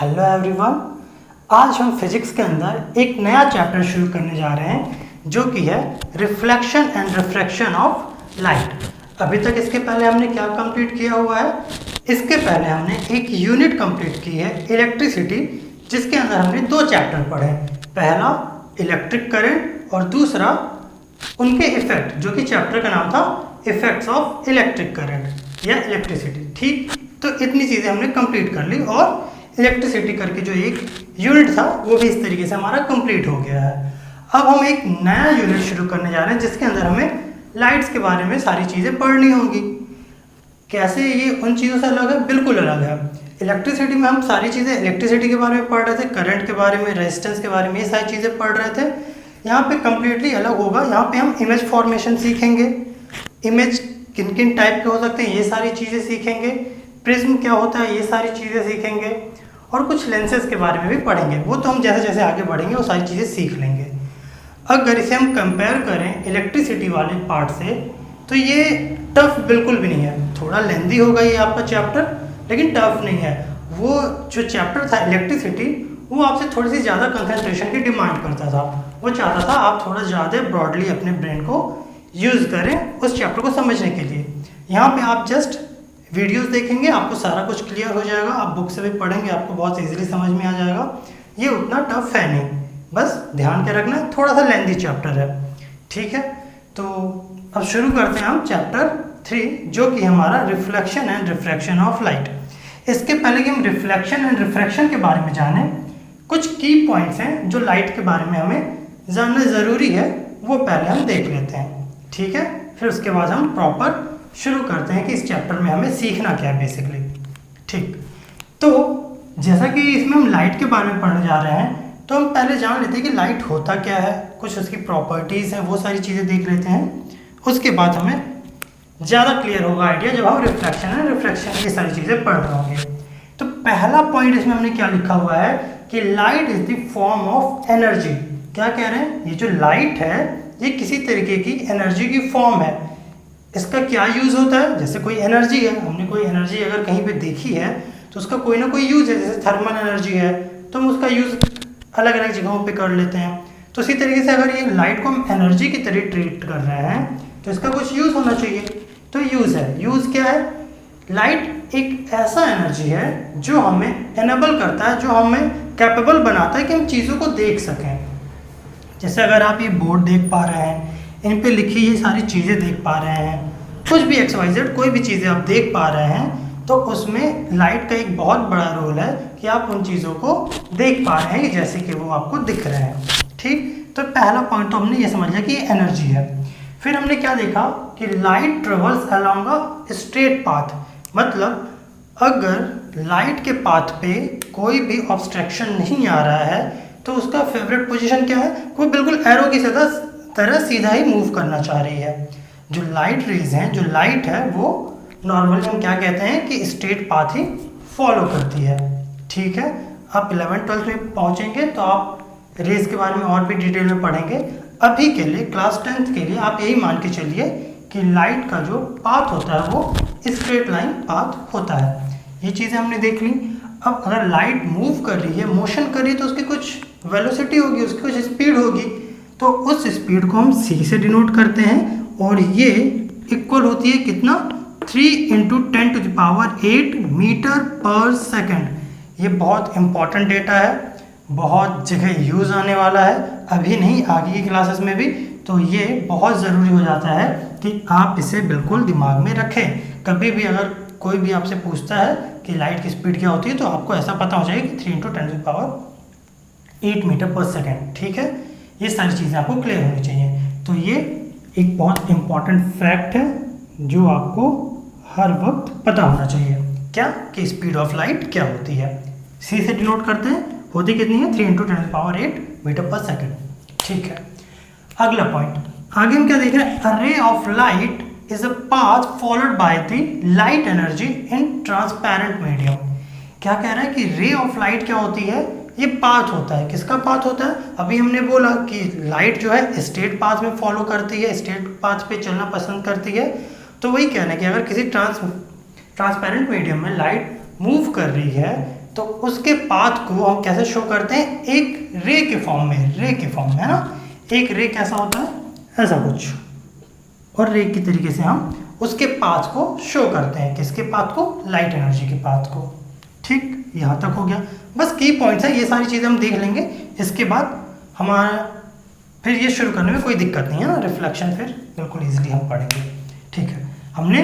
Hello everyone. आज हम physics के अंदर एक नया चैप्टर शुरू करने जा रहे हैं जो कि है reflection and refraction of light. अभी तक इसके पहले हमने क्या कंप्लीट किया हुआ है? इसके पहले हमने एक यूनिट कंप्लीट की है इलेक्ट्रिसिटी, जिसके अंदर हमने दो चैप्टर पढ़े। पहला इलेक्ट्रिक करंट और दूसरा उनके इफेक्ट, जो कि चैप्टर का नाम था इफेक्ट्स ऑफ इलेक्ट्रिक करंट या इलेक्ट्रिसिटी। ठीक, तो इतनी चीज़ें हमने कंप्लीट कर ली और इलेक्ट्रिसिटी करके जो एक यूनिट था वो भी इस तरीके से हमारा कंप्लीट हो गया है। अब हम एक नया यूनिट शुरू करने जा रहे हैं जिसके अंदर हमें लाइट्स के बारे में सारी चीज़ें पढ़नी होंगी। कैसे ये उन चीज़ों से अलग है? बिल्कुल अलग है। इलेक्ट्रिसिटी में हम सारी चीज़ें इलेक्ट्रिसिटी के बारे में पढ़ रहे थे, करंट के बारे में, रेजिस्टेंस के बारे में, ये सारी चीज़ें पढ़ रहे थे। यहाँ पे कम्प्लीटली अलग होगा। यहाँ पे हम इमेज फॉर्मेशन सीखेंगे, इमेज किन किन टाइप के हो सकते हैं ये सारी चीज़ें सीखेंगे, प्रिज्म क्या होता है ये सारी चीज़ें सीखेंगे, और कुछ लेंसेज के बारे में भी पढ़ेंगे। वो तो हम जैसे जैसे आगे बढ़ेंगे वो सारी चीज़ें सीख लेंगे। अगर इसे हम कंपेयर करें इलेक्ट्रिसिटी वाले पार्ट से तो ये टफ बिल्कुल भी नहीं है। थोड़ा लेंदी होगा ये आपका चैप्टर, लेकिन टफ नहीं है। वो जो चैप्टर था इलेक्ट्रिसिटी वो आपसे थोड़ी सी ज़्यादा कंसंट्रेशन की डिमांड करता था। वो चाहता था आप थोड़ा ज़्यादा ब्रॉडली अपने ब्रेन को यूज़ करें उस चैप्टर को समझने के लिए। यहाँ पे आप जस्ट वीडियोस देखेंगे, आपको सारा कुछ क्लियर हो जाएगा। आप बुक से भी पढ़ेंगे, आपको बहुत इजीली समझ में आ जाएगा। ये उतना टफ है नहीं, बस ध्यान के रखना है, थोड़ा सा लेंदी चैप्टर है। ठीक है, तो अब शुरू करते हैं हम चैप्टर 3 जो कि हमारा reflection and refraction of light. इसके पहले कि हम रिफ्लेक्शन एंड रिफ्रैक्शन के बारे में जानें, कुछ की पॉइंट्स हैं जो लाइट के बारे में हमें जानना ज़रूरी है, वो पहले हम देख लेते हैं। ठीक है, फिर उसके बाद हम प्रॉपर शुरू करते हैं कि इस चैप्टर में हमें सीखना क्या है बेसिकली। ठीक, तो जैसा कि इसमें हम लाइट के बारे में पढ़ने जा रहे हैं तो हम पहले जान लेते हैं कि लाइट होता क्या है, कुछ उसकी प्रॉपर्टीज़ हैं, वो सारी चीज़ें देख लेते हैं। उसके बाद हमें ज़्यादा क्लियर होगा आइडिया जब हम रिफ्लेक्शन एंड रिफ्रैक्शन ये सारी चीज़ें पढ़ रहे होंगे। तो पहला पॉइंट इसमें हमने क्या लिखा हुआ है कि light is the form of energy. क्या कह रहे हैं? ये जो लाइट है ये किसी तरीके की एनर्जी की फॉर्म है। इसका क्या यूज़ होता है? जैसे कोई एनर्जी है, हमने कोई एनर्जी अगर कहीं पे देखी है तो उसका कोई ना कोई यूज़ है। जैसे थर्मल एनर्जी है तो हम उसका यूज़ अलग अलग जगहों पे कर लेते हैं। तो इसी तरीके से अगर ये लाइट को हम एनर्जी की तरह ट्रीट कर रहे हैं तो इसका कुछ यूज़ होना चाहिए। तो यूज़ है। यूज़ क्या है? लाइट एक ऐसा एनर्जी है जो हमें एनेबल करता है, जो हमें कैपेबल बनाता है कि हम चीज़ों को देख सकें। जैसे अगर आप ये बोर्ड देख पा रहे हैं, इन पे लिखी ये सारी चीज़ें देख पा रहे हैं, कुछ भी XYZ कोई भी चीज़ें आप देख पा रहे हैं, तो उसमें लाइट का एक बहुत बड़ा रोल है कि आप उन चीज़ों को देख पा रहे हैं जैसे कि वो आपको दिख रहे हैं। ठीक, तो पहला पॉइंट तो हमने ये समझ लिया कि ये एनर्जी है। फिर हमने क्या देखा कि light travels along a straight path. मतलब अगर लाइट के पाथ पे कोई भी ऑब्स्ट्रक्शन नहीं आ रहा है तो उसका फेवरेट पोजीशन क्या है? वो बिल्कुल एरो की तरह सीधा ही मूव करना चाह रही है। जो लाइट रेज हैं, जो लाइट है, वो नॉर्मली हम क्या कहते हैं कि स्ट्रेट पाथ ही फॉलो करती है। ठीक है, आप 11th-12th में पहुंचेंगे तो आप रेज के बारे में और भी डिटेल में पढ़ेंगे। अभी के लिए क्लास 10th के लिए आप यही मान के चलिए कि लाइट का जो पाथ होता है वो स्ट्रेट लाइन पाथ होता है। ये चीज़ें हमने देख ली। अब अगर लाइट मूव कर रही है, मोशन कर रही है, तो उसकी कुछ वेलोसिटी होगी, उसकी कुछ स्पीड होगी। तो उस स्पीड को हम c से डिनोट करते हैं और ये इक्वल होती है कितना? 3 × 10⁸ मीटर पर सेकेंड। ये बहुत इंपॉर्टेंट डेटा है, बहुत जगह यूज़ आने वाला है, अभी नहीं आगे की क्लासेस में भी। तो ये बहुत ज़रूरी हो जाता है कि आप इसे बिल्कुल दिमाग में रखें। कभी भी अगर कोई भी आपसे पूछता है कि लाइट की स्पीड क्या होती है तो आपको ऐसा पता हो जाएगा कि 3 × 10⁸ मीटर पर सेकेंड। ठीक है, ये सारी चीज़ें आपको क्लियर होनी चाहिए। तो ये एक बहुत इम्पॉर्टेंट फैक्ट है जो आपको हर वक्त पता होना चाहिए। क्या? कि स्पीड ऑफ लाइट क्या होती है। सी से डिनोट करते हैं, होती कितनी है? 3 × 10⁸ मीटर पर सेकेंड। ठीक है, अगला पॉइंट आगे हम क्या देख रहे हैं? A ray of light is a path followed by the light energy in transparent medium. क्या कह रहा है कि रे ऑफ लाइट क्या होती है? ये पाथ होता है। किसका पाथ होता है? अभी हमने बोला कि लाइट जो है स्ट्रेट पाथ में फॉलो करती है, स्ट्रेट पाथ पे चलना पसंद करती है। तो वही कहना है कि अगर किसी ट्रांसपेरेंट मीडियम में लाइट मूव कर रही है तो उसके पाथ को हम कैसे शो करते हैं, एक रे के फॉर्म में, है ना। एक रे कैसा होता है, ऐसा कुछ, और रे की तरीके से हम उसके पाथ को शो करते हैं। किसके पाथ को, लाइट एनर्जी के पाथ को। ठीक, यहाँ तक हो गया। बस की पॉइंट्स है, ये सारी चीज़ें हम देख लेंगे। इसके बाद हमारा फिर ये शुरू करने में कोई दिक्कत नहीं है ना, रिफ्लेक्शन फिर बिल्कुल ईजिली हम पढ़ेंगे। ठीक है, हमने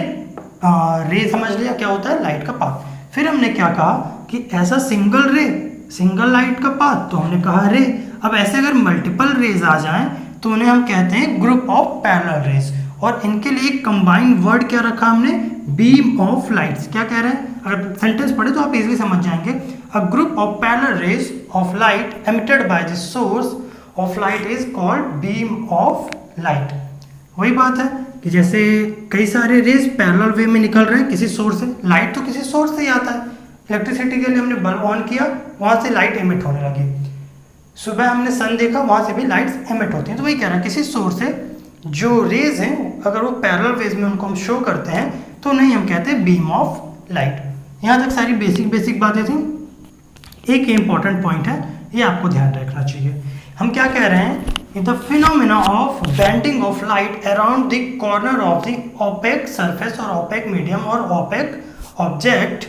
रे समझ लिया क्या होता है, लाइट का पाथ। फिर हमने क्या कहा कि ऐसा सिंगल रे, सिंगल लाइट का पाथ, तो हमने कहा रे। अब ऐसे अगर मल्टीपल रेज आ जाएं तो उन्हें हम कहते हैं ग्रुप ऑफ पैरेलल रेज, और इनके लिए एक कंबाइंड वर्ड क्या रखा हमने, बीम ऑफ लाइट्स। क्या कह रहे हैं, अगर सेंटेंस पढ़े तो आप इजीली समझ जाएंगे। A group of parallel raise of light emitted by the source of light is called beam of light. वही बात है कि जैसे कई सारे रेज पैरेलल वे में निकल रहे हैं किसी सोर्स से। लाइट तो किसी सोर्स से ही आता है। इलेक्ट्रिसिटी के लिए हमने बल्ब ऑन किया, वहां से लाइट एमिट होने लगी। सुबह हमने सन देखा, वहां से भी लाइट्स एमिट होती हैं। तो वही कह रहा है, किसी सोर्स से जो रेज हैं अगर वो पैरेलल वेज में उनको हम शो करते हैं तो नहीं हम कहते हैं बीम ऑफ लाइट। यहाँ तक सारी बेसिक बातें थी। एक इंपॉर्टेंट पॉइंट है, ये आपको ध्यान रखना चाहिए। हम क्या कह रहे हैं, the phenomena of bending of light around the corner of the opaque surface और ओपेक मीडियम और opaque object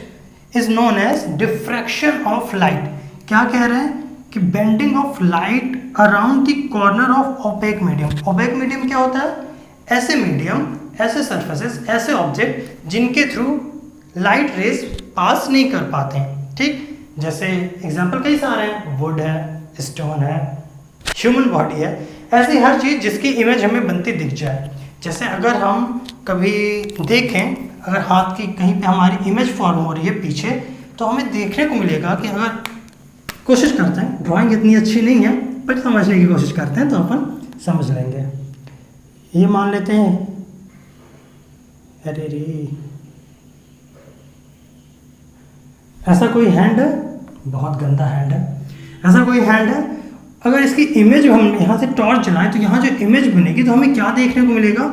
is known as diffraction of light. क्या कह रहे हैं कि bending of light around the corner of opaque medium. Opaque medium क्या होता है, ऐसे मीडियम, ऐसे सरफेसेस, ऐसे ऑब्जेक्ट जिनके थ्रू लाइट रेज पास नहीं कर पाते हैं। ठीक, जैसे एग्जांपल कई सारे हैं, वुड है, स्टोन है, ह्यूमन बॉडी है, ऐसी हर चीज़ जिसकी इमेज हमें बनती दिख जाए। जैसे अगर हम कभी देखें, अगर हाथ की कहीं पे हमारी इमेज फॉर्म हो रही है पीछे, तो हमें देखने को मिलेगा कि अगर कोशिश करते हैं, ड्राइंग इतनी अच्छी नहीं है पर समझने की कोशिश करते हैं तो अपन समझ लेंगे। ये मान लेते हैं, अरे रे ऐसा कोई हैंड है, बहुत गंदा हैंड है, ऐसा कोई हैंड है। अगर इसकी इमेज हम यहाँ से टॉर्च जलाएं तो यहाँ जो इमेज बनेगी तो हमें क्या देखने को मिलेगा,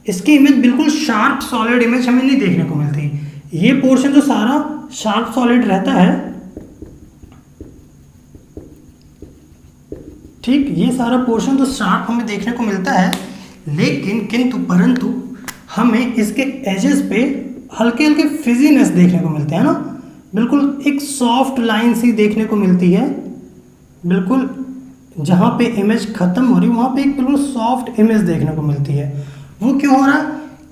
इसकी इमेज बिल्कुल शार्प सॉलिड इमेज हमें नहीं देखने को मिलती। ये पोर्शन जो सारा शार्प सॉलिड रहता है, ठीक, ये सारा पोर्शन तो शार्प हमें देखने को मिलता है, लेकिन किंतु परंतु हमें इसके एजेस पे हल्के हल्के फिजीनेस देखने को मिलते हैं ना, बिल्कुल एक सॉफ्ट लाइन सी देखने को मिलती है। बिल्कुल जहाँ पे इमेज खत्म हो रही है वहाँ पे एक बिल्कुल सॉफ्ट इमेज देखने को मिलती है। वो क्यों हो रहा है,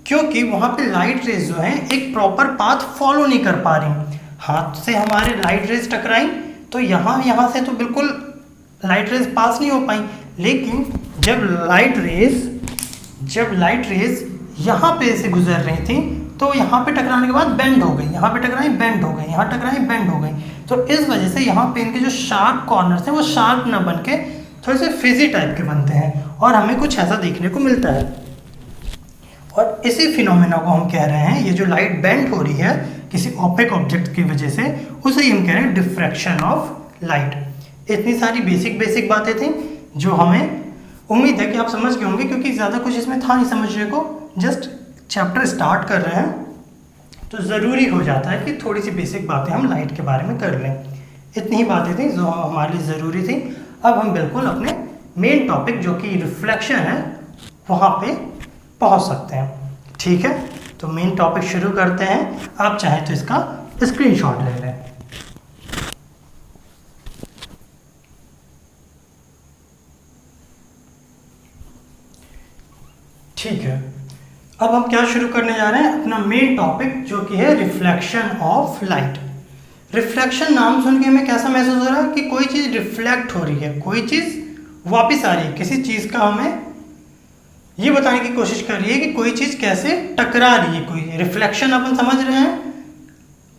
क्योंकि वहाँ पे लाइट रेज जो है एक प्रॉपर पाथ फॉलो नहीं कर पा रही। हाथ से हमारे लाइट रेज टकराई तो यहाँ से तो बिल्कुल लाइट रेज पास नहीं हो पाई, लेकिन जब लाइट रेज यहाँ पे से गुजर रही थी तो यहाँ पे टकराने के बाद बेंड हो गई, यहाँ पे टकराई बेंड हो गई, यहाँ टकराई बेंड हो गई। तो इस वजह से यहाँ पे इनके जो शार्प कॉर्नर्स हैं वो शार्प ना बन के थोड़े से फिजी टाइप के बनते हैं और हमें कुछ ऐसा देखने को मिलता है। और इसी फिनोमेना को हम कह रहे हैं, ये जो लाइट बेंड हो रही है किसी ओपेक ऑब्जेक्ट की वजह से, उसे ही हम कह रहे हैं डिफ्रैक्शन ऑफ लाइट। इतनी सारी बेसिक बातें थी जो हमें उम्मीद है कि आप समझ गए होंगे, क्योंकि ज़्यादा कुछ इसमें था नहीं समझने को। जस्ट चैप्टर स्टार्ट कर रहे हैं तो ज़रूरी हो जाता है कि थोड़ी सी बेसिक बातें हम लाइट के बारे में कर लें। इतनी ही बातें थी जो हमारे लिए ज़रूरी थी। अब हम बिल्कुल अपने मेन टॉपिक जो कि रिफ्लेक्शन है वहाँ पे पहुँच सकते हैं। ठीक है, तो मेन टॉपिक शुरू करते हैं। आप चाहें तो इसका स्क्रीनशॉट ले लें। ठीक है, अब हम क्या शुरू करने जा रहे हैं, अपना मेन टॉपिक जो कि है रिफ्लेक्शन ऑफ लाइट। रिफ्लेक्शन नाम सुन के हमें कैसा महसूस हो रहा है कि कोई चीज़ रिफ्लेक्ट हो रही है, कोई चीज़ वापस आ रही है, किसी चीज़ का हमें ये बताने की कोशिश कर रही है कि कोई चीज़ कैसे टकरा रही है। कोई रिफ्लेक्शन अपन समझ रहे हैं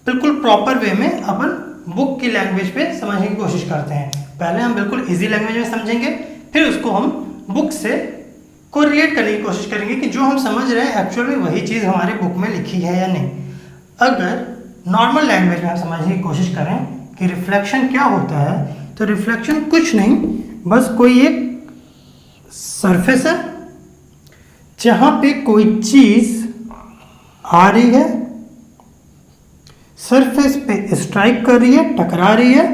बिल्कुल प्रॉपर वे में, अपन बुक की लैंग्वेज पे समझने की कोशिश करते हैं। पहले हम बिल्कुल इजी लैंग्वेज में समझेंगे, फिर उसको हम बुक से को रिलेट करने की कोशिश करेंगे कि जो हम समझ रहे हैं एक्चुअल में वही चीज़ हमारे बुक में लिखी है या नहीं। अगर नॉर्मल लैंग्वेज में हम समझने की कोशिश करें कि रिफ्लेक्शन क्या होता है, तो रिफ्लेक्शन कुछ नहीं, बस कोई एक सरफेस है जहाँ पे कोई चीज़ आ रही है, सरफेस पे स्ट्राइक कर रही है, टकरा रही है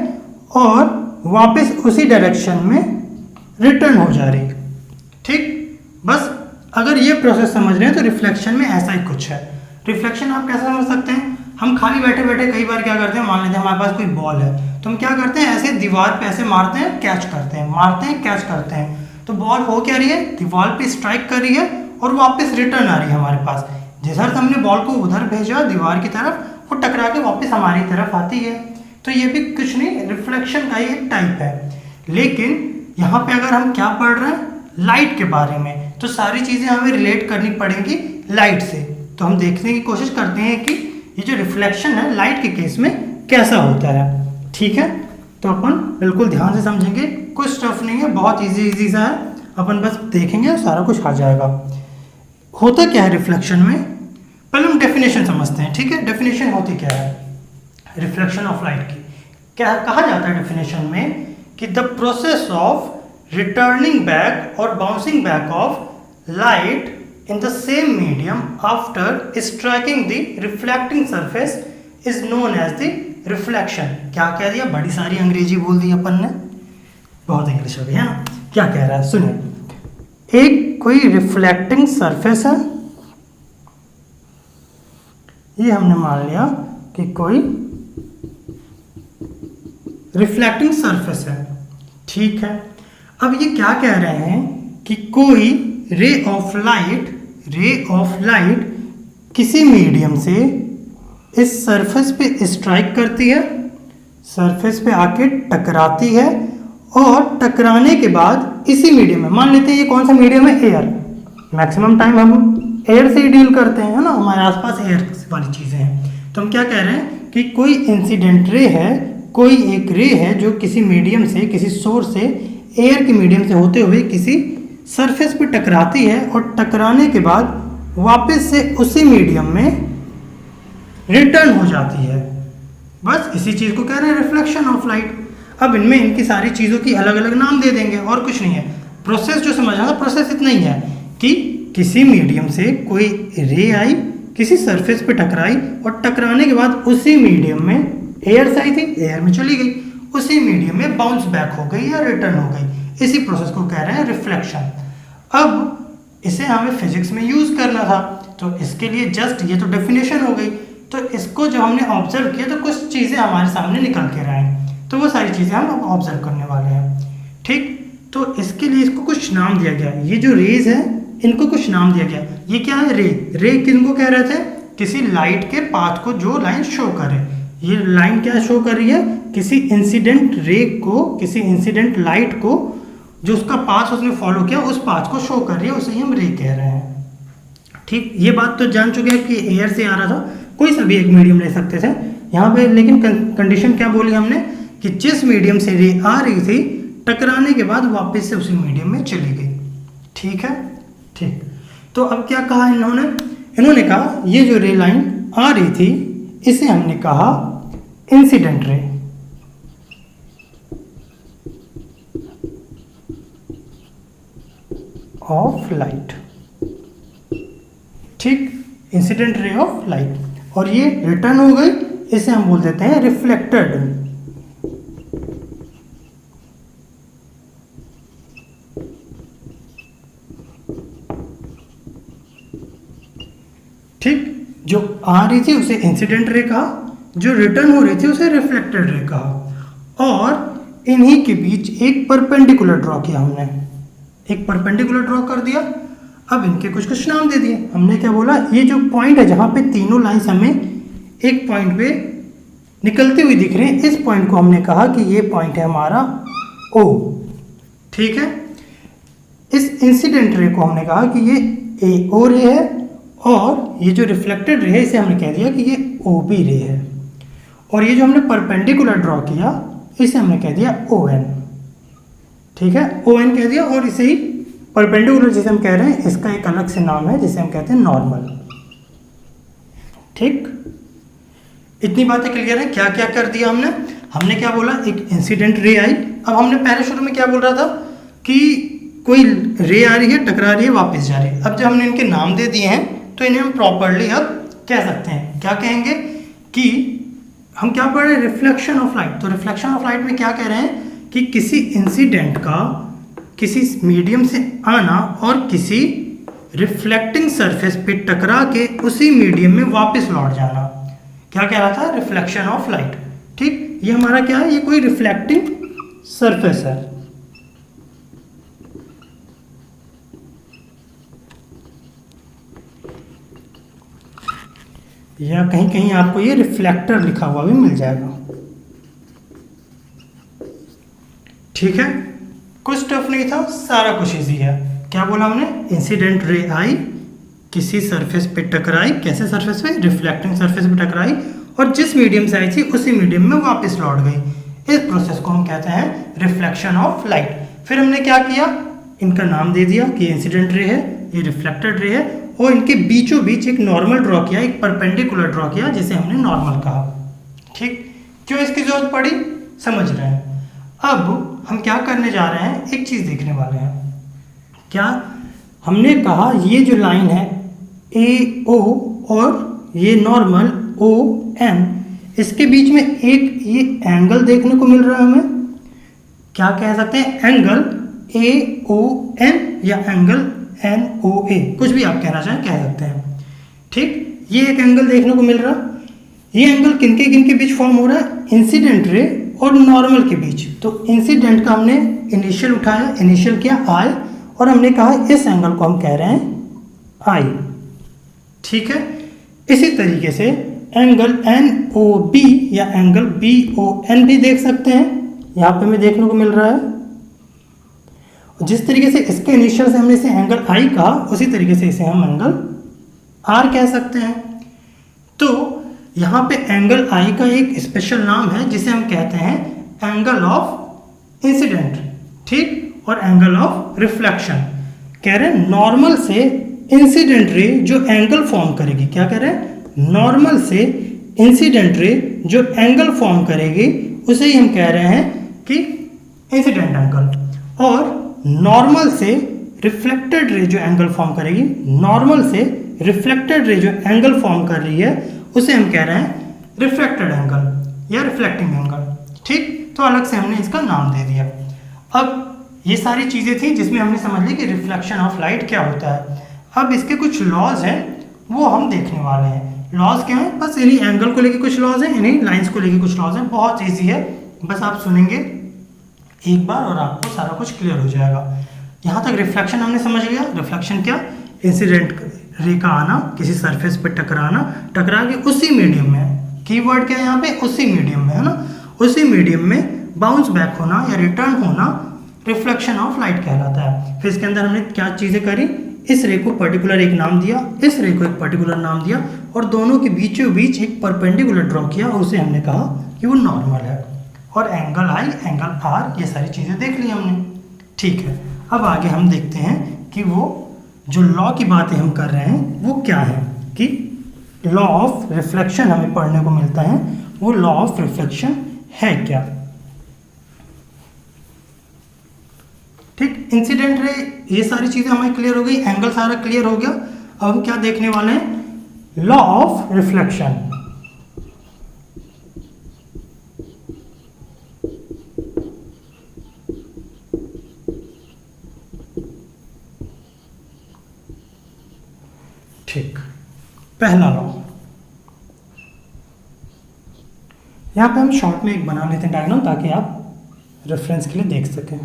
और वापस उसी डायरेक्शन में रिटर्न हो जा रही है। ठीक, बस अगर ये प्रोसेस समझ रहे हैं तो रिफ्लेक्शन में ऐसा ही कुछ है। रिफ्लेक्शन आप कैसे समझ सकते हैं? हम खाली बैठे बैठे कई बार क्या करते हैं, मान लेते हैं हमारे पास कोई बॉल है तो हम क्या करते हैं, ऐसे दीवार पे ऐसे मारते हैं, कैच करते हैं, मारते हैं, कैच करते हैं। तो बॉल हो क्या रही है, दीवार पे स्ट्राइक कर रही है और वापस रिटर्न आ रही है हमारे पास। जैसा हमने बॉल को उधर भेजा दीवार की तरफ, वो टकरा के वापस हमारी तरफ आती है। तो ये भी कुछ नहीं, रिफ्लेक्शन का ही एक टाइप है। लेकिन यहाँ पे अगर हम क्या पढ़ रहे हैं, लाइट के बारे में, तो सारी चीज़ें हमें रिलेट करनी पड़ेंगी लाइट से। तो हम देखने की कोशिश करते हैं कि ये जो रिफ्लेक्शन है लाइट के केस में कैसा होता है। ठीक है, तो अपन बिल्कुल ध्यान से समझेंगे, कुछ स्टफ नहीं है, बहुत इजी सा है, अपन बस देखेंगे सारा कुछ आ जाएगा। होता क्या है रिफ्लेक्शन में, पहले हम डेफिनेशन समझते हैं। ठीक है, डेफिनेशन होती क्या है रिफ्लेक्शन ऑफ लाइट की? क्या कहा जाता है डेफिनेशन में कि the process of returning back और bouncing back of light in the same medium after striking the reflecting surface is known as the reflection। क्या कह दिया, बड़ी सारी अंग्रेजी बोल दी अपन ने, बहुत इंग्लिश हो गई है ना। क्या कह रहा है सुनिए, एक कोई रिफ्लेक्टिंग सरफेस है, ये हमने मान लिया कि कोई रिफ्लेक्टिंग सरफेस है। ठीक है, अब ये क्या कह रहे हैं कि कोई रे ऑफ लाइट किसी मीडियम से इस सरफेस पे स्ट्राइक करती है, सरफेस पे आके टकराती है और टकराने के बाद इसी मीडियम में, मान लेते हैं ये कौन सा मीडियम है, एयर। मैक्सिमम टाइम हम एयर से ही डील करते हैं, है ना, हमारे आसपास एयर वाली चीज़ें हैं। तो हम क्या कह रहे हैं कि कोई इंसिडेंट रे है, कोई एक रे है जो किसी मीडियम से, किसी सोर्स से, एयर के मीडियम से होते हुए किसी सरफेस पे टकराती है और टकराने के बाद वापस से उसी मीडियम में रिटर्न हो जाती है। बस इसी चीज़ को कह रहे हैं रिफ्लेक्शन ऑफ लाइट। अब इनमें इनकी सारी चीज़ों की अलग अलग नाम दे देंगे और कुछ नहीं है। प्रोसेस जो समझना था, प्रोसेस इतना ही है कि किसी मीडियम से कोई रे आई, किसी सरफेस पे टकराई और टकराने के बाद उसी मीडियम में एयर से आई थी, एयर में चली गई, उसी मीडियम में बाउंस बैक हो गई या रिटर्न हो गई। इसी प्रोसेस को कह रहे हैं रिफ्लेक्शन। अब इसे हमें फिजिक्स में यूज करना था, तो इसके लिए जस्ट ये तो डेफिनेशन हो गई। तो इसको जो हमने ऑब्जर्व किया तो कुछ चीज़ें हमारे सामने निकल के रहे, तो वो सारी चीज़ें हम ऑब्जर्व करने वाले हैं। ठीक, तो इसके लिए इसको कुछ नाम दिया गया। ये जो रेज है इनको कुछ नाम दिया गया। ये क्या है, रे किनको कह रहे थे, किसी लाइट के पाथ को जो लाइन शो करे। ये लाइन क्या शो कर रही है, किसी इंसिडेंट रे को, किसी इंसिडेंट लाइट को जो उसका पाथ उसने फॉलो किया उस पाथ को शो कर रही है, उसे ही हम रे कह रहे हैं। ठीक, ये बात तो जान चुके हैं कि एयर से आ रहा था, कोई सा भी एक मीडियम ले सकते थे यहाँ पे, लेकिन कंडीशन क्या बोली हमने कि जिस मीडियम से रे आ रही थी टकराने के बाद वापस से उसी मीडियम में चली गई। ठीक है, ठीक। तो अब क्या कहा इन्होंने कहा ये जो रे लाइन आ रही थी इसे हमने कहा इंसिडेंट रे। Of light. ठीक, इंसिडेंट रे ऑफ लाइट, और ये रिटर्न हो गई, इसे हम बोल देते हैं रिफ्लेक्टेड। ठीक, जो आ रही थी उसे इंसिडेंट रे कहा, जो रिटर्न हो रही थी उसे रिफ्लेक्टेड रे कहा। और इन्हीं के बीच एक परपेंडिकुलर ड्रॉ किया हमने, एक परपेंडिकुलर ड्रॉ कर दिया। अब इनके कुछ नाम दे दिए। हमने क्या बोला, ये जो पॉइंट है जहाँ पे तीनों लाइंस हमें एक पॉइंट पे निकलती हुई दिख रहे हैं, इस पॉइंट को हमने कहा कि ये पॉइंट है हमारा O। ठीक है, इस इंसिडेंट रे को हमने कहा कि ये AO रे है, और ये जो रिफ्लेक्टेड रे है इसे हमने कह दिया कि ये OB रे है, और ये जो हमने परपेंडिकुलर ड्रॉ किया इसे हमने कह दिया ON। ठीक है, ON कह दिया, और इसे ही परपेंडिकुलर जिसे हम कह रहे हैं इसका एक अलग से नाम है जिसे हम कहते हैं नॉर्मल। ठीक, इतनी बातें क्लियर है। क्या क्या कर दिया हमने क्या बोला, एक इंसिडेंट रे आई। अब हमने पहले शुरू में क्या बोल रहा था कि कोई रे आ रही है, टकरा रही है, वापस जा रही है। अब जब हमने इनके नाम दे दिए हैं तो इन्हें हम प्रॉपरली अब कह सकते हैं। क्या कहेंगे कि हम क्या पढ़ रहे हैं, रिफ्लेक्शन ऑफ लाइट। तो रिफ्लेक्शन ऑफ लाइट में क्या कह रहे हैं कि किसी इंसिडेंट का किसी मीडियम से आना और किसी रिफ्लेक्टिंग सरफेस पे टकरा के उसी मीडियम में वापस लौट जाना, क्या कह रहा था, रिफ्लेक्शन ऑफ लाइट। ठीक, ये हमारा क्या है, ये कोई रिफ्लेक्टिंग सरफेस है। या कहीं कहीं आपको ये रिफ्लेक्टर लिखा हुआ भी मिल जाएगा। ठीक है, कुछ टफ नहीं था, सारा कुछ इजी है। क्या बोला हमने, इंसिडेंट रे आई, किसी सरफेस पे टकराई, कैसे सरफेस पे, रिफ्लेक्टिंग सरफेस पे टकराई और जिस मीडियम से आई थी उसी मीडियम में वापस लौट गई। इस प्रोसेस को हम कहते हैं रिफ्लेक्शन ऑफ लाइट। फिर हमने क्या किया, इनका नाम दे दिया कि इंसिडेंट रे है, ये रिफ्लेक्टेड रे है, और इनके बीचों बीच एक नॉर्मल ड्रॉ किया, एक परपेंडिकुलर ड्रॉ किया जिसे हमने नॉर्मल कहा। ठीक, क्यों इसकी जरूरत पड़ी, समझ रहे हैं। अब हम क्या करने जा रहे हैं, एक चीज देखने वाले हैं। क्या हमने कहा, ये जो लाइन है ए ओ और ये नॉर्मल ओ एन, इसके बीच में एक ये एंगल देखने को मिल रहा है हमें, क्या कह सकते हैं, एंगल ए ओ एन या एंगल एन ओ ए, कुछ भी आप कहना चाहें कह सकते हैं। ठीक, ये एक एंगल देखने को मिल रहा, ये एंगल किनके बीच फॉर्म हो रहा है, इंसिडेंट रे और नॉर्मल के बीच। तो इंसिडेंट का हमने इनिशियल उठाया, इनिशियल किया आई, और हमने कहा इस एंगल को हम कह रहे हैं आई। ठीक है, इसी तरीके से एंगल एन ओ बी या एंगल बी ओ एन भी देख सकते हैं, यहाँ पे हमें देखने को मिल रहा है। जिस तरीके से इसके इनिशियल से हमने इसे एंगल आई कहा, उसी तरीके से इसे हम एंगल आर कह सकते हैं। तो यहाँ पे एंगल आई का एक स्पेशल नाम है जिसे हम कहते हैं एंगल ऑफ इंसिडेंट। ठीक, और एंगल ऑफ रिफ्लेक्शन। कह रहे हैं नॉर्मल से इंसिडेंट रे जो एंगल फॉर्म करेगी, क्या कह रहे हैं, नॉर्मल से इंसिडेंट रे जो एंगल फॉर्म करेगी उसे ही हम कह रहे हैं कि इंसिडेंट एंगल। और नॉर्मल से रिफ्लेक्टेड रे जो एंगल फॉर्म करेगी, नॉर्मल से रिफ्लेक्टेड रे जो एंगल फॉर्म कर रही है उसे हम कह रहे हैं रिफ्लेक्टेड एंगल या रिफ्लेक्टिंग एंगल। ठीक, तो अलग से हमने इसका नाम दे दिया। अब ये सारी चीज़ें थी जिसमें हमने समझ ली कि रिफ्लेक्शन ऑफ लाइट क्या होता है। अब इसके कुछ लॉज हैं वो हम देखने वाले हैं। लॉज क्या हैं, बस इन्हीं एंगल को लेके कुछ लॉज हैं, इन्हीं लाइंस को लेके कुछ लॉज हैं। बहुत ईजी है, बस आप सुनेंगे एक बार और आपको सारा कुछ क्लियर हो जाएगा। यहाँ तक रिफ्लेक्शन हमने समझ लिया। रिफ्लेक्शन क्या, इंसिडेंट रे का आना, किसी सरफेस पर टकराना, टकरा के उसी मीडियम में, कीवर्ड क्या है यहाँ पे, उसी मीडियम में, है ना, उसी मीडियम में बाउंस बैक होना या रिटर्न होना रिफ्लेक्शन ऑफ लाइट कहलाता है। फिर इसके अंदर हमने क्या चीज़ें करी, इस रे को पर्टिकुलर एक नाम दिया, इस रे को एक पर्टिकुलर नाम दिया, और दोनों के बीचों बीच एक परपेंडिकुलर ड्रॉ किया और उसे हमने कहा कि वो नॉर्मल है। और एंगल आई, एंगल आर, ये सारी चीज़ें देख ली हमने। ठीक है, अब आगे हम देखते हैं कि वो जो लॉ की बातें हम कर रहे हैं वो क्या है, कि लॉ ऑफ रिफ्लेक्शन हमें पढ़ने को मिलता है, वो लॉ ऑफ रिफ्लेक्शन है क्या। ठीक, इंसिडेंट रे, ये सारी चीज़ें हमें क्लियर हो गई, एंगल सारा क्लियर हो गया। अब हम क्या देखने वाले हैं, लॉ ऑफ रिफ्लेक्शन। ठीक, पहला लॉ, यहाँ पे हम शॉर्ट में एक बना लेते हैं डायग्राम ताकि आप रेफरेंस के लिए देख सकें।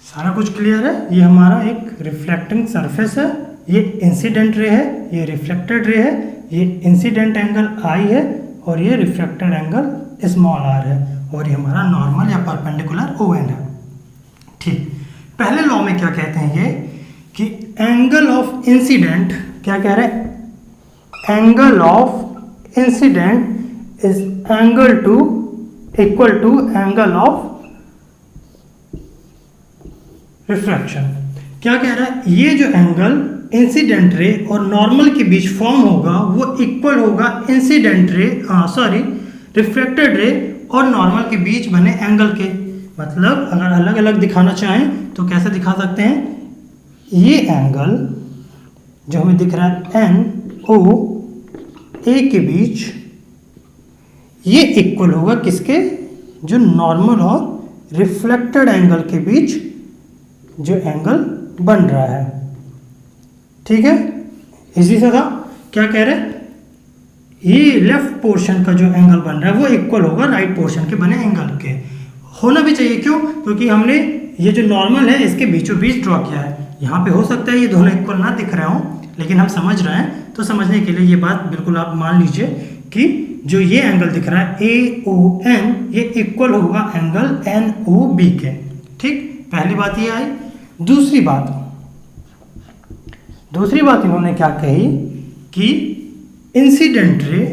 सारा कुछ क्लियर है। ये हमारा एक रिफ्लेक्टिंग सरफेस है, ये इंसिडेंट रे है, ये रिफ्लेक्टेड रे है, ये इंसिडेंट एंगल आई है और ये रिफ्लेक्टेड एंगल स्मॉल आर है, और ये हमारा नॉर्मल या परपेंडिकुलर ओ एन है। ठीक, पहले लॉ में क्या कहते हैं ये, कि एंगल ऑफ इंसिडेंट, क्या कह रहे हैं, angle of incident is angle to equal to angle of refraction. क्या कह रहा है, ये जो एंगल इंसिडेंट रे और नॉर्मल के बीच फॉर्म होगा वो इक्वल होगा इंसिडेंट रे, रिफ्लेक्टेड रे और नॉर्मल के बीच बने एंगल के। मतलब अगर अलग अलग दिखाना चाहें तो कैसे दिखा सकते हैं, ये एंगल जो हमें दिख रहा है एन ओ ए के बीच, ये इक्वल होगा किसके, जो नॉर्मल और रिफ्लेक्टेड एंगल के बीच जो एंगल बन रहा है। ठीक है, इसी से था क्या कह रहे हैं, ये लेफ्ट पोर्शन का जो एंगल बन रहा है वो इक्वल होगा राइट पोर्शन के बने एंगल के। होना भी चाहिए, क्यों, क्योंकि हमने ये जो नॉर्मल है इसके बीचों बीच ड्रॉ किया है। यहाँ पे हो सकता है ये दोनों इक्वल ना दिख रहे हों, लेकिन हम समझ रहे हैं, तो समझने के लिए ये बात बिल्कुल आप मान लीजिए कि जो ये एंगल दिख रहा है ए ओ एन, ये इक्वल होगा एंगल एन ओ बी के। ठीक, पहली बात ये आई। दूसरी बात इन्होंने क्या कही कि incident ray,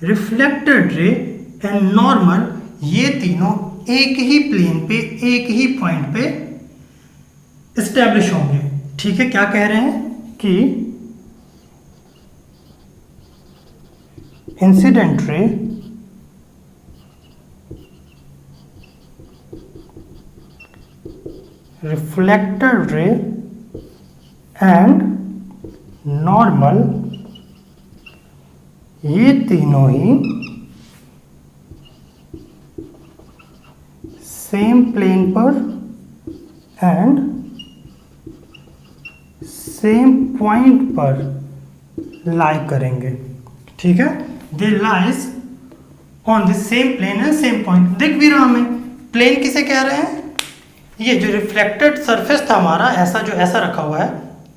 reflected ray and normal, ये तीनों एक ही प्लेन पे, एक ही पॉइंट पे एस्टेब्लिश होंगे। ठीक है, क्या कह रहे हैं कि incident ray reflected ray and normal, ये तीनों ही सेम प्लेन पर एंड सेम पॉइंट पर लाई करेंगे। ठीक है, they lies on the same plane and same point. दिख भी रहा हमें, प्लेन किसे कह रहे हैं, ये जो रिफ्लेक्टेड सरफेस था हमारा, ऐसा जो ऐसा रखा हुआ है,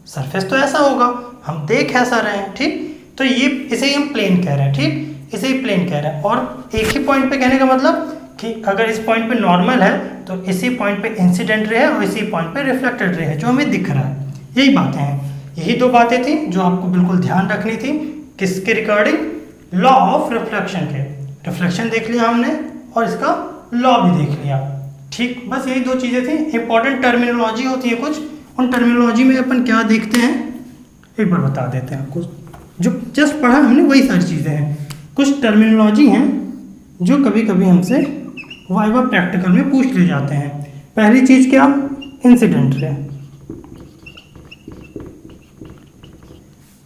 सरफेस तो ऐसा होगा, हम देख ऐसा रहे हैं। ठीक, तो ये इसे ही हम प्लेन कह रहे हैं। ठीक, इसे ही प्लेन कह रहे हैं। और एक ही पॉइंट पे कहने का मतलब कि अगर इस पॉइंट पे नॉर्मल है तो इसी पॉइंट पे इंसिडेंट रे है और इसी पॉइंट पे रिफ्लेक्टेड रे है जो हमें दिख रहा है। यही बातें हैं, यही दो बातें थी जो आपको बिल्कुल ध्यान रखनी थी। किसके रिगार्डिंग, लॉ ऑफ रिफ्लेक्शन के। रिफ्लेक्शन देख लिया हमने और इसका लॉ भी देख लिया। ठीक, बस यही दो चीज़ें थी। इंपॉर्टेंट टर्मिनोलॉजी होती है कुछ, उन टर्मिनोलॉजी में अपन क्या देखते हैं एक बार बता देते हैं आपको। जो जस्ट पढ़ा हमने वही सारी चीज़ें हैं। कुछ टर्मिनोलॉजी हैं जो कभी कभी हमसे वाइवा प्रैक्टिकल में पूछ ले जाते हैं। पहली चीज़ क्या, इंसिडेंट रे।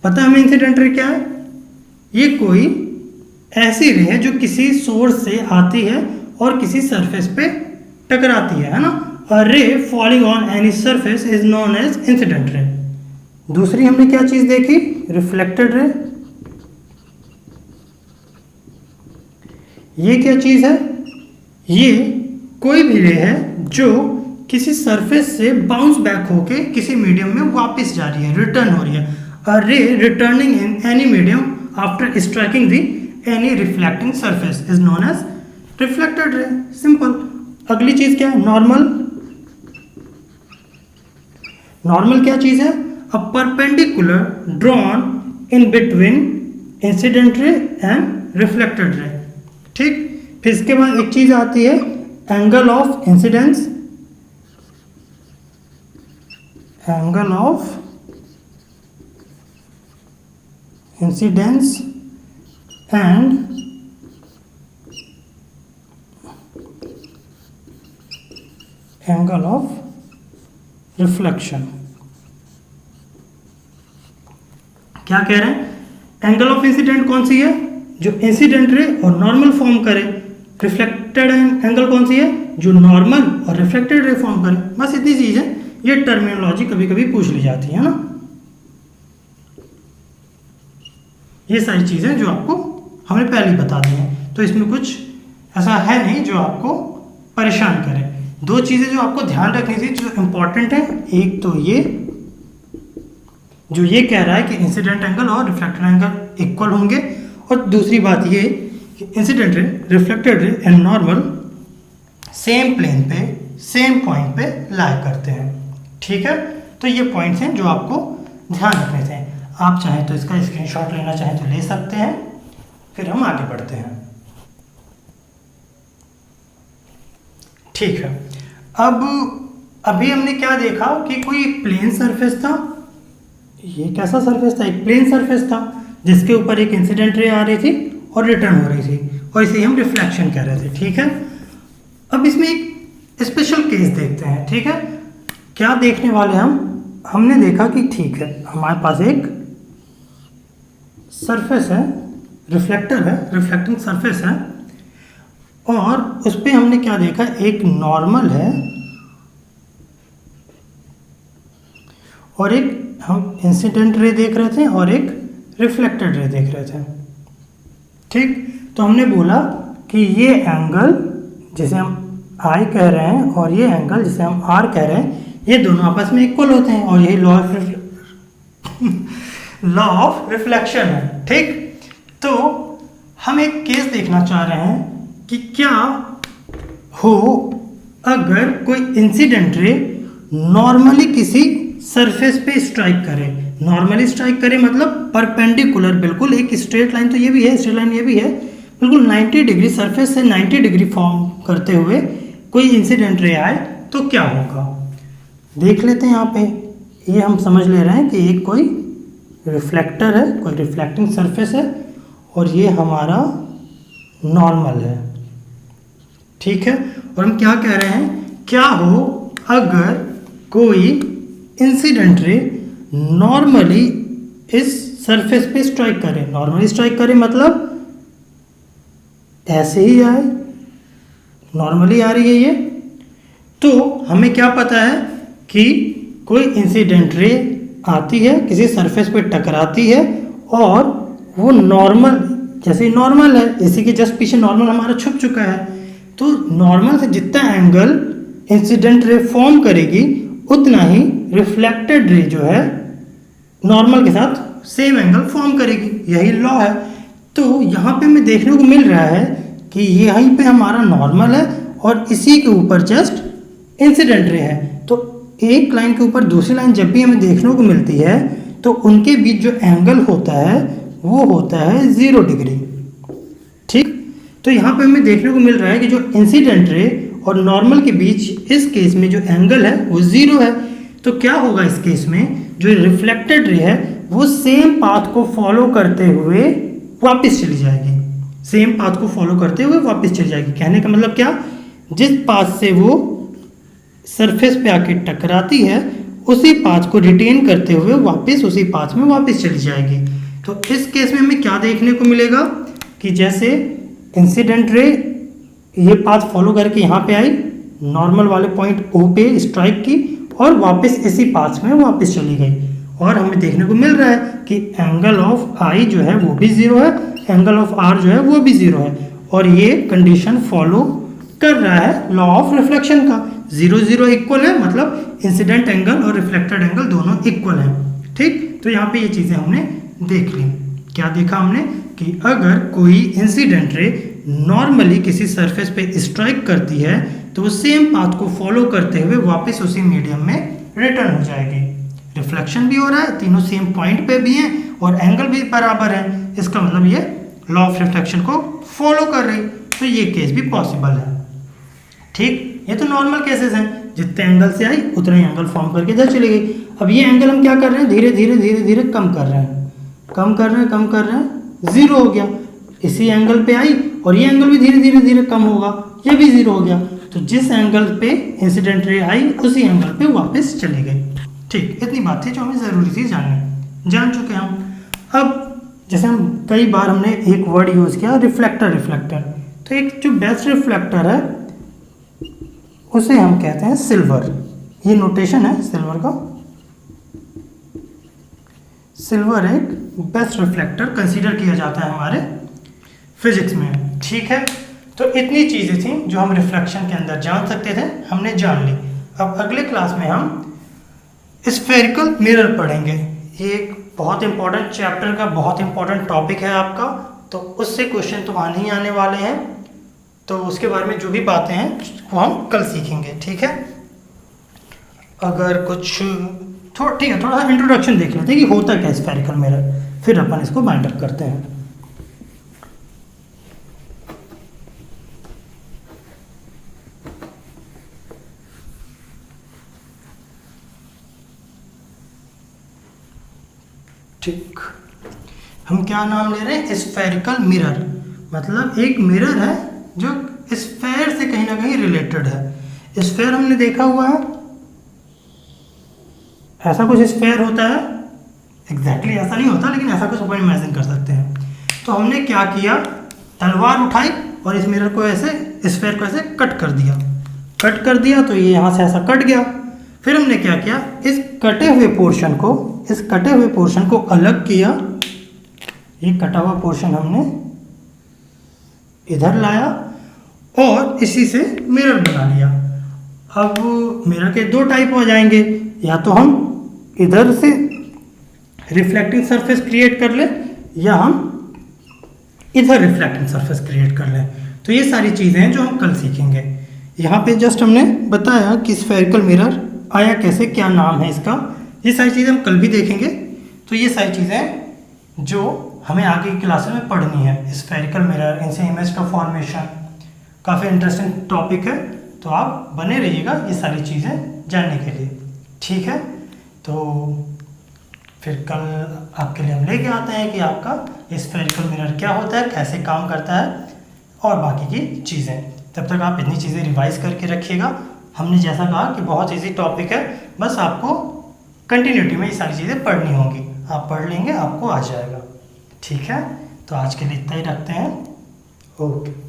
पता है हमें इंसिडेंट रे क्या है, ये कोई ऐसी रे है जो किसी सोर्स से आती है और किसी सरफेस पे टकराती है ना। A ray falling on any surface is known as incident ray. दूसरी हमने क्या चीज देखी, रिफ्लेक्टेड रे। ये क्या चीज है, ये कोई भी रे है जो किसी सरफेस से बाउंस बैक होके किसी मीडियम में वापस जा रही है, रिटर्न हो रही है। A ray returning in any medium after striking the any reflecting surface is known as reflected ray. Simple. अगली चीज क्या है, नॉर्मल। नॉर्मल क्या चीज है, a perpendicular drawn in between incident ray and reflected ray. ठीक, फिर इसके बाद एक चीज आती है angle of incidence, angle of incidence and angle of reflection. क्या कह रहे हैं, एंगल ऑफ इंसिडेंट कौन सी है, जो इंसिडेंट रे और नॉर्मल फॉर्म करे। रिफ्लेक्टेड एंगल कौन सी है, जो नॉर्मल और रिफ्लेक्टेड रे फॉर्म करे। बस इतनी चीज है। ये टर्मिनोलॉजी कभी कभी पूछ ली जाती है ना। ये सारी चीजें जो आपको हमने पहले ही बता दी हैं, तो इसमें कुछ ऐसा है नहीं जो आपको परेशान करे। दो चीजें जो आपको ध्यान रखनी थी जो इंपॉर्टेंट है, एक तो ये जो ये कह रहा है कि इंसिडेंट एंगल और रिफ्लेक्टेड एंगल इक्वल होंगे, और दूसरी बात ये कि incident ray, reflected ray and normal same plane पे, सेम पॉइंट पे लाई करते हैं। ठीक है, तो ये पॉइंट्स हैं जो आपको ध्यान रखने थे। आप चाहें तो इसका स्क्रीनशॉट लेना चाहें तो ले सकते हैं, फिर हम आगे बढ़ते हैं। ठीक है, अब अभी हमने क्या देखा कि कोई एक प्लेन सरफेस था। ये कैसा सरफेस था, एक प्लेन सरफेस था जिसके ऊपर एक इंसिडेंट रे आ रही थी और रिटर्न हो रही थी, और इसे हम रिफ्लेक्शन कह रहे थे। ठीक है, अब इसमें एक स्पेशल केस देखते हैं। ठीक है, क्या देखने वाले हमने देखा कि ठीक है हमारे पास एक सरफेस है, रिफ्लेक्टर है, रिफ्लेक्टिंग सरफेस है, और उस पर हमने क्या देखा, एक नॉर्मल है और एक हम इंसिडेंट रे देख रहे थे और एक रिफ्लेक्टेड रे देख रहे थे। ठीक, तो हमने बोला कि ये एंगल जिसे हम आई कह रहे हैं और ये एंगल जिसे हम आर कह रहे हैं, ये दोनों आपस में इक्वल होते हैं और यही लॉ ऑफ रिफ्लेक्शन है। ठीक, तो हम एक केस देखना चाह रहे हैं कि क्या हो अगर कोई इंसिडेंट रे नॉर्मली किसी सरफेस पे स्ट्राइक करे। नॉर्मली स्ट्राइक करे मतलब परपेंडिकुलर, बिल्कुल एक स्ट्रेट लाइन, तो ये भी है स्ट्रेट लाइन, ये भी है, बिल्कुल 90 डिग्री सरफेस से 90 डिग्री फॉर्म करते हुए कोई इंसिडेंट रे आए तो क्या होगा, देख लेते हैं। यहाँ पे ये हम समझ ले रहे हैं कि एक कोई रिफ्लेक्टर है, कोई रिफ्लेक्टिंग सरफेस है और ये हमारा नॉर्मल है। ठीक है, और हम क्या कह रहे हैं, क्या हो अगर कोई इंसिडेंट रे नॉर्मली इस सरफेस पे स्ट्राइक करे। नॉर्मली स्ट्राइक करे मतलब ऐसे ही आए, नॉर्मली आ रही है ये, तो हमें क्या पता है कि कोई इंसिडेंट रे आती है, किसी सरफेस पे टकराती है और वो नॉर्मल, जैसे नॉर्मल है, इसी के जस्ट पीछे नॉर्मल हमारा छुप चुका है, तो नॉर्मल से जितना एंगल इंसिडेंट रे फॉर्म करेगी उतना ही रिफ्लेक्टेड रे जो है नॉर्मल के साथ सेम एंगल फॉर्म करेगी। यही लॉ है। तो यहाँ पे हमें देखने को मिल रहा है कि यहीं पे हमारा नॉर्मल है और इसी के ऊपर जस्ट इंसिडेंट रे है। तो एक लाइन के ऊपर दूसरी लाइन जब भी हमें देखने को मिलती है तो उनके बीच जो एंगल होता है वो होता है 0 डिग्री। ठीक, तो यहाँ पे हमें देखने को मिल रहा है कि जो इंसिडेंट रे और नॉर्मल के बीच इस केस में जो एंगल है वो 0 है। तो क्या होगा इस केस में, जो रिफ्लेक्टेड रे है वो सेम पाथ को फॉलो करते हुए वापस चली जाएगी। सेम पाथ को फॉलो करते हुए वापस चली जाएगी। कहने का मतलब क्या, जिस पाथ से वो सरफेस पे आके टकराती है उसी पाथ को रिटेन करते हुए वापस उसी पाथ में वापस चली जाएगी। तो इस केस में हमें क्या देखने को मिलेगा कि जैसे इंसिडेंट रे ये पाथ फॉलो करके यहाँ पे आई, नॉर्मल वाले पॉइंट ओ पे स्ट्राइक की और वापस इसी पाथ में वापस चली गई, और हमें देखने को मिल रहा है कि एंगल ऑफ आई जो है वो भी 0 है, एंगल ऑफ आर जो है वो भी 0 है, और ये कंडीशन फॉलो कर रहा है लॉ ऑफ रिफ्लेक्शन का। 0 0 इक्वल है, मतलब इंसिडेंट एंगल और रिफ्लेक्टेड एंगल दोनों इक्वल हैं। ठीक, तो यहाँ पे ये चीज़ें हमने देख ली। क्या देखा हमने कि अगर कोई इंसिडेंट रे नॉर्मली किसी सरफेस पे स्ट्राइक करती है तो वो सेम पाथ को फॉलो करते हुए वापस उसी मीडियम में रिटर्न हो जाएगी। रिफ्लेक्शन भी हो रहा है, तीनों सेम पॉइंट पे भी हैं और एंगल भी बराबर है, इसका मतलब ये लॉ ऑफ रिफ्लेक्शन को फॉलो कर रही, तो ये केस भी पॉसिबल है। ठीक, ये तो नॉर्मल केसेस हैं, जितने एंगल से आई उतने एंगल फॉर्म करके इधर चली गई। अब ये एंगल हम क्या कर रहे हैं, धीरे धीरे धीरे धीरे कम कर रहे हैं, कम कर रहे हैं, 0 हो गया। इसी एंगल पे आई और ये एंगल भी धीरे धीरे धीरे कम होगा, ये भी 0 हो गया। तो जिस एंगल पे इंसिडेंट रे आई उसी एंगल पे वापस चली गई। ठीक, इतनी बात थी जो हमें ज़रूरी थी जाननी, जान चुके हम। अब जैसे हम कई बार हमने एक वर्ड यूज़ किया रिफ्लेक्टर, तो एक जो बेस्ट रिफ्लेक्टर है उसे हम कहते हैं सिल्वर। ये नोटेशन है सिल्वर का। सिल्वर एक बेस्ट रिफ्लेक्टर कंसीडर किया जाता है हमारे फिजिक्स में। ठीक है, तो इतनी चीज़ें थी जो हम रिफ्लेक्शन के अंदर जान सकते थे, हमने जान ली। अब अगले क्लास में हम स्फेरिकल मिरर पढ़ेंगे। ये एक बहुत इंपॉर्टेंट चैप्टर का बहुत इंपॉर्टेंट टॉपिक है आपका, तो उससे क्वेश्चन तो आने ही आने वाले हैं, तो उसके बारे में जो भी बातें हैं वो हम कल सीखेंगे। ठीक है, अगर कुछ ठीक है, थोड़ा सा इंट्रोडक्शन देख लेते हैं कि होता क्या स्फेरिकल मिरर, फिर अपन इसको बाइंड अप करते हैं। ठीक, हम क्या नाम ले रहे हैं, स्फेरिकल मिरर, मतलब एक मिरर है जो स्फेयर से कहीं ना कहीं रिलेटेड है। स्फेयर हमने देखा हुआ है, ऐसा कुछ स्फेयर होता है, एग्जैक्टली ऐसा नहीं होता लेकिन ऐसा कुछ अपन इमेजिन कर सकते हैं। तो हमने क्या किया, तलवार उठाई और इस मिरर को ऐसे, स्फेयर को ऐसे कट कर दिया। कट कर दिया तो ये यहाँ से ऐसा कट गया। फिर हमने क्या किया, इस कटे हुए पोर्शन को अलग किया। ये कटा हुआ पोर्शन हमने इधर लाया और इसी से मिरर बना लिया। अब मिरर के दो टाइप हो जाएंगे, या तो हम इधर से रिफ्लेक्टिंग सरफेस क्रिएट कर लें या हम इधर रिफ्लेक्टिंग सरफेस क्रिएट कर लें। तो ये सारी चीज़ें हैं जो हम कल सीखेंगे। यहाँ पे जस्ट हमने बताया कि स्फेरिकल मिरर आया कैसे, क्या नाम है इसका, ये सारी चीज़ें हम कल भी देखेंगे। तो ये सारी चीज़ें जो हमें आगे की क्लास में पढ़नी है, स्फेरिकल मिरर, इनसे इमेज का फॉर्मेशन, काफ़ी इंटरेस्टिंग टॉपिक है। तो आप बने रहिएगा ये सारी चीज़ें जानने के लिए, ठीक है। तो फिर कल आपके लिए हम लेके आते हैं कि आपका स्फेरिकल मिरर क्या होता है, कैसे काम करता है और बाकी की चीज़ें। तब तक आप इतनी चीज़ें रिवाइज करके रखिएगा। हमने जैसा कहा कि बहुत इजी टॉपिक है, बस आपको कंटिन्यूटी में ये सारी चीज़ें पढ़नी होंगी। आप पढ़ लेंगे, आपको आ जाएगा, ठीक है। तो आज के लिए इतना ही रखते हैं, ओके।